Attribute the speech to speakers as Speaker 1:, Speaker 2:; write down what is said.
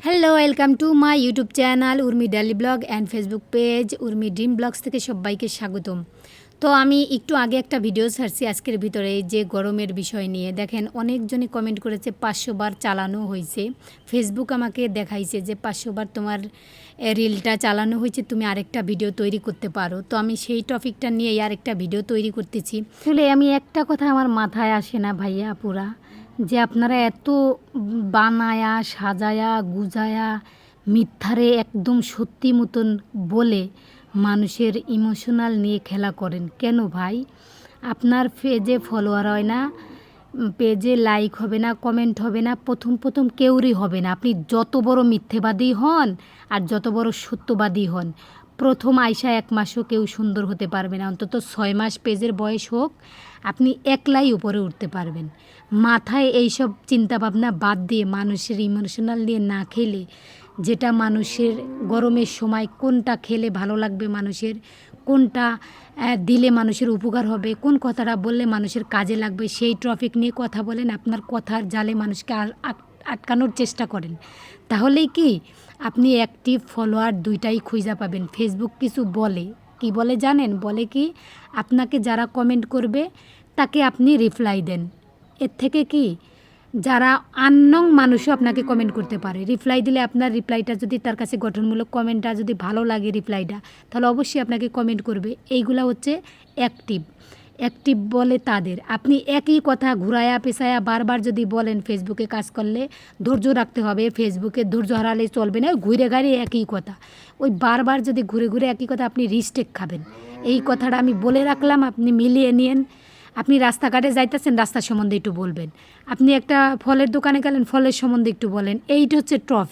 Speaker 1: Hello, welcome to my YouTube channel Urmi daily blog and Facebook page Urmi dream blogs থেকে সবাইকে স্বাগতম। তো আমি একটু আগে একটা ভিডিও ছাড়ছি আজকের ভিতরে যে গরমের বিষয় নিয়ে। দেখেন অনেকজনই কমেন্ট করেছে 500 বার চালানো হয়েছে। ফেসবুক আমাকে দেখাইছে যে 500 বার তোমার রিলটা চালানো হয়েছে, তুমি আরেকটা ভিডিও তৈরি করতে পারো। তো আমি সেই টপিকটা নিয়েই আরেকটা ভিডিও তৈরি করতেছি। আসলে আমি একটা কথা আমার মাথায় আসে না ভাইয়া আপুরা, যে আপনারা এত বানায়া সাজায়া গুজায়া মিথ্যারে একদম সত্যি মতন বলে মানুষের ইমোশনাল নিয়ে খেলা করেন কেন ভাই? আপনার পেজে ফলোয়ার হয় না, পেজে লাইক হবে না, কমেন্ট হবে না, প্রথম কেউরই হবে না। আপনি যত বড় মিথ্যেবাদী হন আর যত বড় সত্যবাদী হন, প্রথম আইসা 1 মাসও কেউ সুন্দর হতে পারবে না। অন্তত 6 মাস পেজের বয়স হোক, আপনি একলাই উপরে উঠতে পারবেন। মাথায় এইসব চিন্তাভাবনা বাদ দিয়ে মানুষের ইমোশনাল নিয়ে না খেলে, যেটা মানুষের গরমের সময় কোনটা খেলে ভালো লাগবে, মানুষের কোনটা দিলে মানুষের উপকার হবে, কোন কথাটা বললে মানুষের কাজে লাগবে, সেই টপিক নিয়ে কথা বলেন। আপনার কথার জালে মানুষকে আটকানোর চেষ্টা করেন, তাহলেই কি আপনি অ্যাক্টিভ ফলোয়ার দুইটাই খুঁজে পাবেন। ফেসবুক কিছু বলে, কি বলে জানেন? বলে কি, আপনাকে যারা কমেন্ট করবে তাকে আপনি রিপ্লাই দেন। এর থেকে কি, যারা আননোন মানুষও আপনাকে কমেন্ট করতে পারে, রিপ্লাই দিলে আপনার রিপ্লাইটা যদি তার কাছে গঠনমূলক, কমেন্টটা যদি ভালো লাগে রিপ্লাইটা, তাহলে অবশ্যই আপনাকে কমেন্ট করবে। এইগুলা হচ্ছে অ্যাক্টিভ বলে তাদের। আপনি একই কথা ঘুরায়া পেঁচায়া বারবার যদি বলেন, ফেসবুকে কাজ করলে ধৈর্য রাখতে হবে, ফেসবুকে ধৈর্য হারালে চলবে না। ঘুরে ঘাড়ে একই কথা, ওই বারবার যদি ঘুরে ঘুরে একই কথা, আপনি রিস্টেক খাবেন। এই কথাটা আমি বলে রাখলাম, আপনি মিলিয়ে নিন। আপনি রাস্তাঘাটে যাইতেছেন, রাস্তার সম্বন্ধে একটু বলবেন। আপনি একটা ফলের দোকানে গেলেন, ফলের সম্বন্ধে একটু বলেন। এইটা হচ্ছে ট্রফি।